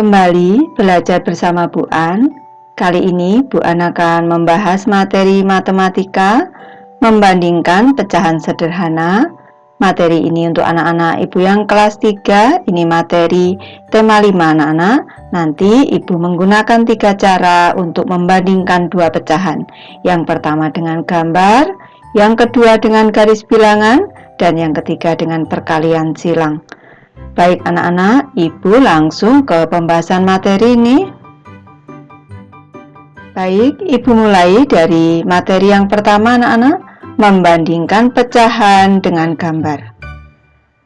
Kembali belajar bersama Bu An. Kali ini Bu An akan membahas materi matematika membandingkan pecahan sederhana. Materi ini untuk anak-anak Ibu yang kelas 3. Ini materi tema 5 anak-anak. Nanti Ibu menggunakan 3 cara untuk membandingkan dua pecahan. Yang pertama dengan gambar, yang kedua dengan garis bilangan, dan yang ketiga dengan perkalian silang. Baik anak-anak, Ibu langsung ke pembahasan materi ini. Baik, Ibu mulai dari materi yang pertama anak-anak, membandingkan pecahan dengan gambar.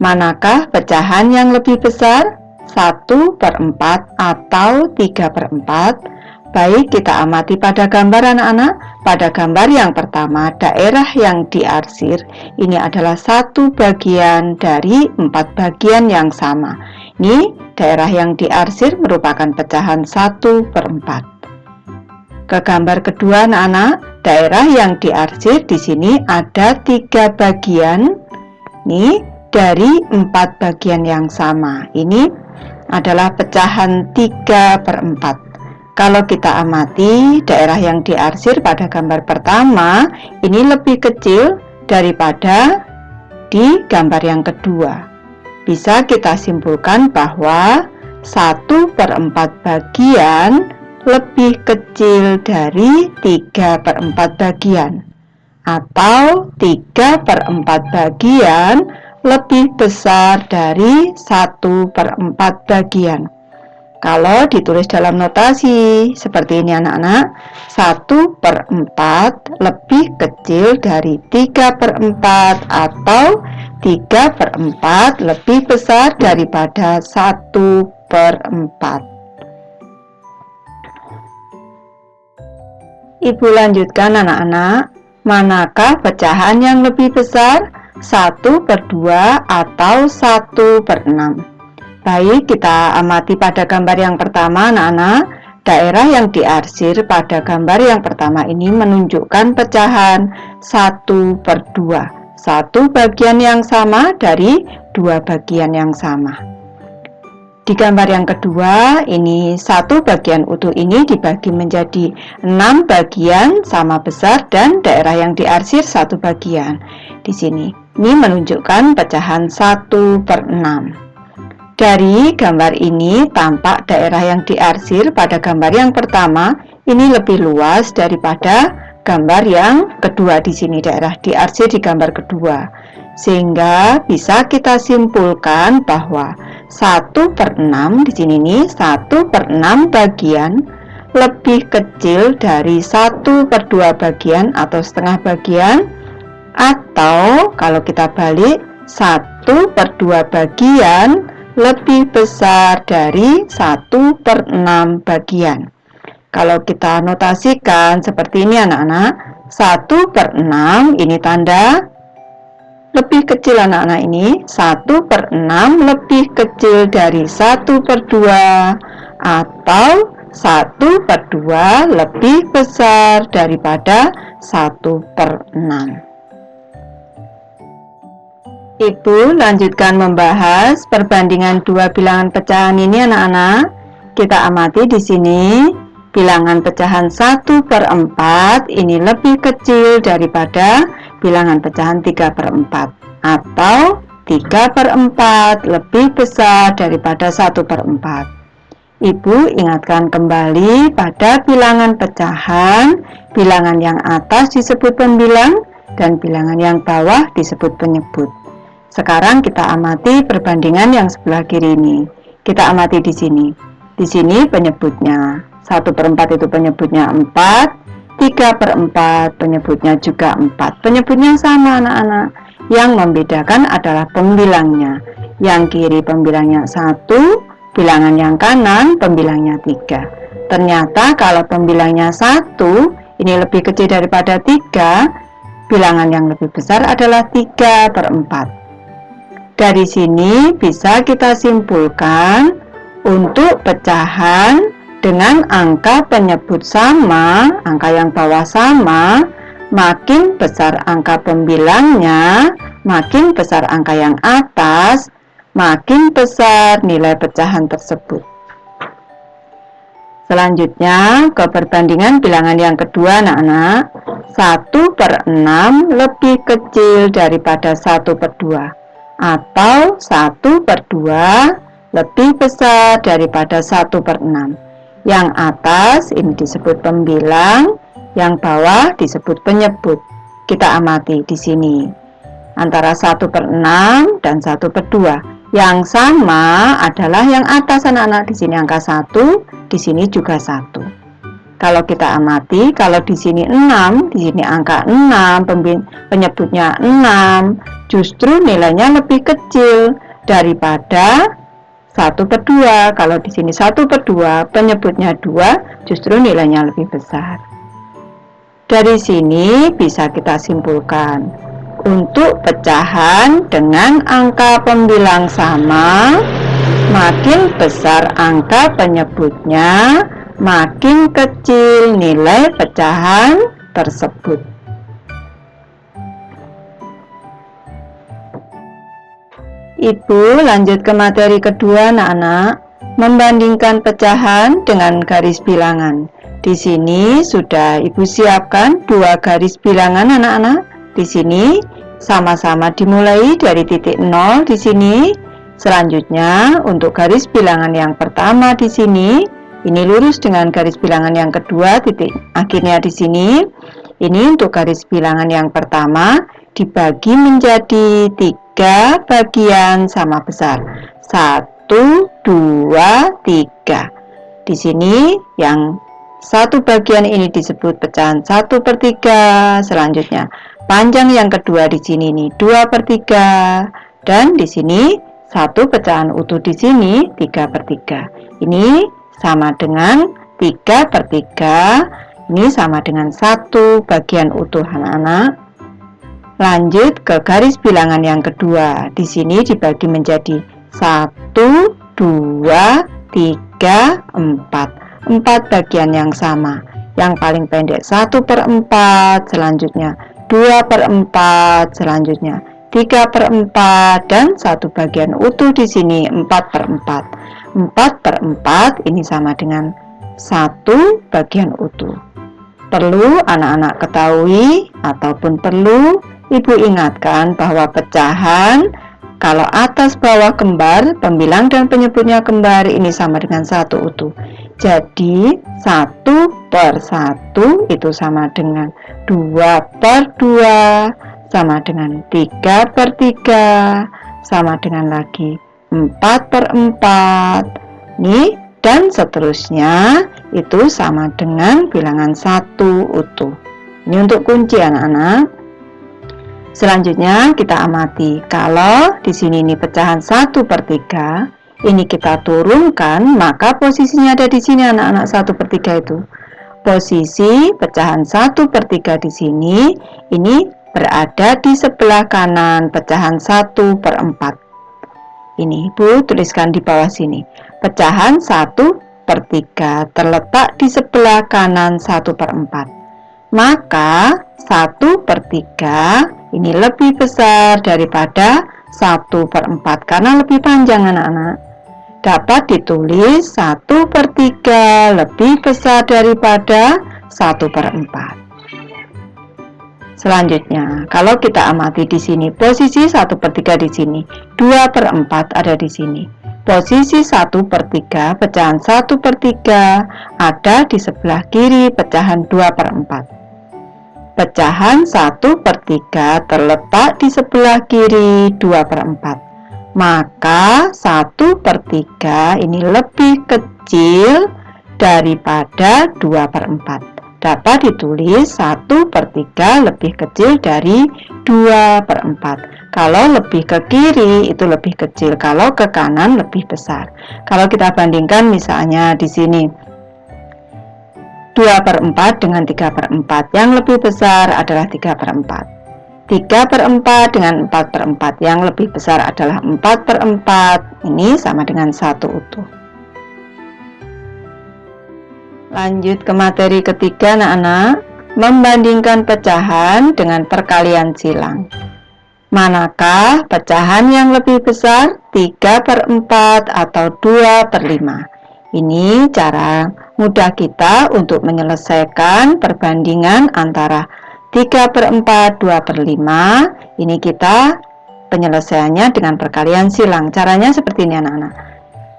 Manakah pecahan yang lebih besar? 1/4 atau 3/4? Baik, kita amati pada gambar anak-anak. Pada gambar yang pertama, daerah yang diarsir ini adalah satu bagian dari 4 bagian yang sama. Ini daerah yang diarsir merupakan pecahan 1/4. Ke gambar kedua anak-anak, daerah yang diarsir di sini ada 3 bagian. Ini dari 4 bagian yang sama. Ini adalah pecahan 3/4. Kalau kita amati daerah yang diarsir pada gambar pertama ini lebih kecil daripada di gambar yang kedua. Bisa kita simpulkan bahwa 1/4 bagian lebih kecil dari 3/4 bagian, atau 3/4 bagian lebih besar dari 1/4 bagian. Kalau ditulis dalam notasi seperti ini anak-anak, 1/4 lebih kecil dari 3/4 atau 3/4 lebih besar daripada 1/4. Ibu lanjutkan anak-anak, manakah pecahan yang lebih besar? 1/2 atau 1/6? Baik, kita amati pada gambar yang pertama anak-anak. Daerah yang diarsir pada gambar yang pertama ini menunjukkan pecahan 1/2. Satu bagian yang sama dari 2 bagian yang sama. Di gambar yang kedua, ini satu bagian utuh ini dibagi menjadi 6 bagian sama besar dan daerah yang diarsir 1 bagian. Di sini, ini menunjukkan pecahan 1/6. Dari gambar ini tampak daerah yang diarsir pada gambar yang pertama ini lebih luas daripada gambar yang kedua. Di sini daerah diarsir di gambar kedua, sehingga bisa kita simpulkan bahwa 1/6 di sini nih 1/6 bagian lebih kecil dari 1/2 bagian atau setengah bagian, atau kalau kita balik 1/2 bagian lebih besar dari 1/6 bagian. Kalau kita notasikan seperti ini anak-anak, 1/6 ini tanda lebih kecil anak-anak ini, 1/6 lebih kecil dari 1/2 atau 1/2 lebih besar daripada 1/6. Ibu lanjutkan membahas perbandingan dua bilangan pecahan ini anak-anak. Kita amati di sini bilangan pecahan 1/4 ini lebih kecil daripada bilangan pecahan 3/4, atau 3/4 lebih besar daripada 1/4. Ibu ingatkan kembali pada bilangan pecahan, bilangan yang atas disebut pembilang dan bilangan yang bawah disebut penyebut. Sekarang kita amati perbandingan yang sebelah kiri ini. Kita amati di sini. Di sini penyebutnya 1/4 itu penyebutnya 4, 3/4 penyebutnya juga 4. Penyebutnya sama anak-anak. Yang membedakan adalah pembilangnya. Yang kiri pembilangnya 1, bilangan yang kanan pembilangnya 3. Ternyata kalau pembilangnya 1 ini lebih kecil daripada 3, bilangan yang lebih besar adalah 3/4. Dari sini bisa kita simpulkan untuk pecahan dengan angka penyebut sama, angka yang bawah sama, makin besar angka pembilangnya, makin besar angka yang atas, makin besar nilai pecahan tersebut. Selanjutnya ke perbandingan bilangan yang kedua anak-anak. 1/6 lebih kecil daripada 1/2 atau 1/2 lebih besar daripada 1/6. Yang atas ini disebut pembilang, yang bawah disebut penyebut. Kita amati di sini antara 1/6 dan 1/2. Yang sama adalah yang atas anak-anak. Di sini angka 1, di sini juga 1. Kalau kita amati, kalau di sini 6, di sini angka 6, penyebutnya 6, justru nilainya lebih kecil daripada 1/2. Kalau di sini 1/2, penyebutnya 2, justru nilainya lebih besar. Dari sini bisa kita simpulkan, untuk pecahan dengan angka pembilang sama, makin besar angka penyebutnya, makin kecil nilai pecahan tersebut. Ibu lanjut ke materi kedua anak-anak, membandingkan pecahan dengan garis bilangan. Di sini sudah Ibu siapkan 2 garis bilangan anak-anak. Di sini sama-sama dimulai dari titik 0 di sini. Selanjutnya untuk garis bilangan yang pertama di sini, ini lurus dengan garis bilangan yang kedua, titik akhirnya di sini. Ini untuk garis bilangan yang pertama dibagi menjadi 3 bagian sama besar. 1, 2, 3. Di sini yang satu bagian ini disebut pecahan 1/3. Selanjutnya panjang yang kedua di sini nih 2/3, dan di sini satu pecahan utuh di sini 3/3. Ini sama dengan 3/3. Ini sama dengan 1 bagian utuh anak-anak. Lanjut ke garis bilangan yang kedua. Di sini dibagi menjadi 1, 2, 3, 4. 4 bagian yang sama. Yang paling pendek 1/4, selanjutnya 2/4, selanjutnya 3/4, dan satu bagian utuh di sini 4/4. 4/4 ini sama dengan 1 bagian utuh. Perlu anak-anak ketahui ataupun perlu Ibu ingatkan bahwa pecahan kalau atas bawah kembar, pembilang dan penyebutnya kembar, ini sama dengan 1 utuh. Jadi 1/1 itu sama dengan 2/2, sama dengan 3/3, sama dengan lagi 4/4. Nih, dan seterusnya itu sama dengan bilangan 1 utuh. Ini untuk kunci anak-anak. Selanjutnya kita amati, kalau di sini ini pecahan 1/3, ini kita turunkan, maka posisinya ada di sini anak-anak 1/3 itu. Posisi pecahan 1/3 di sini, ini berada di sebelah kanan pecahan 1/4. Ini Ibu tuliskan di bawah sini. Pecahan 1/3 terletak di sebelah kanan 1/4. Maka 1/3 ini lebih besar daripada 1/4 karena lebih panjang anak-anak. Dapat ditulis 1/3 lebih besar daripada 1/4. Selanjutnya, kalau kita amati di sini, posisi 1/3 di sini, 2/4 ada di sini. Posisi 1/3 pecahan 1/3 ada di sebelah kiri pecahan 2/4. Pecahan 1/3 terletak di sebelah kiri 2/4. Maka 1/3 ini lebih kecil daripada 2/4. Dapat ditulis 1/3 lebih kecil dari 2/4. Kalau lebih ke kiri itu lebih kecil, kalau ke kanan lebih besar. Kalau kita bandingkan misalnya di sini 2/4 dengan 3/4, yang lebih besar adalah 3/4. 3/4 dengan 4/4, yang lebih besar adalah 4/4. Ini sama dengan 1 utuh. Lanjut ke materi ketiga anak-anak, membandingkan pecahan dengan perkalian silang. Manakah pecahan yang lebih besar, 3/4 atau 2/5? Ini cara mudah kita untuk menyelesaikan perbandingan antara 3/4, 2/5. Ini kita penyelesaiannya dengan perkalian silang. Caranya seperti ini anak-anak.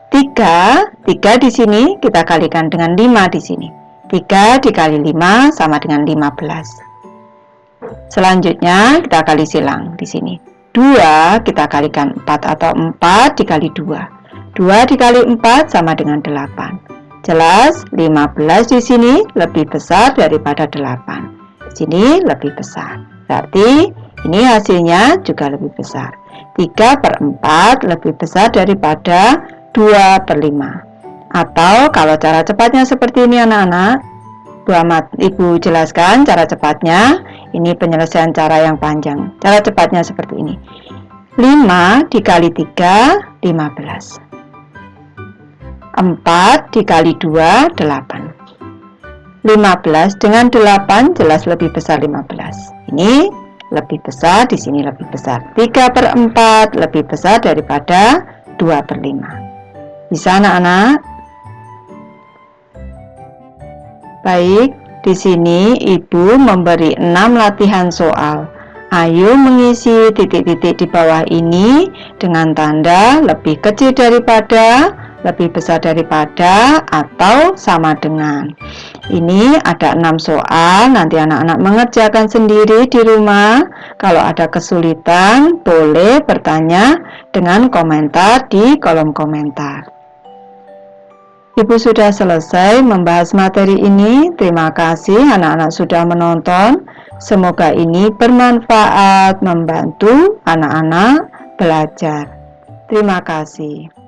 3 di sini kita kalikan dengan 5 di sini. 3 dikali 5 sama dengan 15. Selanjutnya kita kali silang di sini. 2 kita kalikan 4 atau 4 dikali 2. 2 dikali 4 sama dengan 8. Jelas 15 di sini lebih besar daripada 8. Di sini lebih besar. Berarti ini hasilnya juga lebih besar. 3/4 lebih besar daripada 2/5. Atau kalau cara cepatnya seperti ini anak-anak, Ibu jelaskan cara cepatnya. Ini penyelesaian cara yang panjang. Cara cepatnya seperti ini. 5 dikali 3, 15. 4 dikali 2, 8. 15 dengan 8 jelas lebih besar 15. Ini lebih besar, di sini lebih besar. 3/4 lebih besar daripada 2/5. Bisa anak-anak? Baik, di sini Ibu memberi 6 latihan soal. Ayo mengisi titik-titik di bawah ini dengan tanda lebih kecil daripada, lebih besar daripada, atau sama dengan. Ini ada 6 soal, nanti anak-anak mengerjakan sendiri di rumah. Kalau ada kesulitan, boleh bertanya dengan komentar di kolom komentar. Ibu sudah selesai membahas materi ini. Terima kasih anak-anak sudah menonton. Semoga ini bermanfaat, membantu anak-anak belajar. Terima kasih.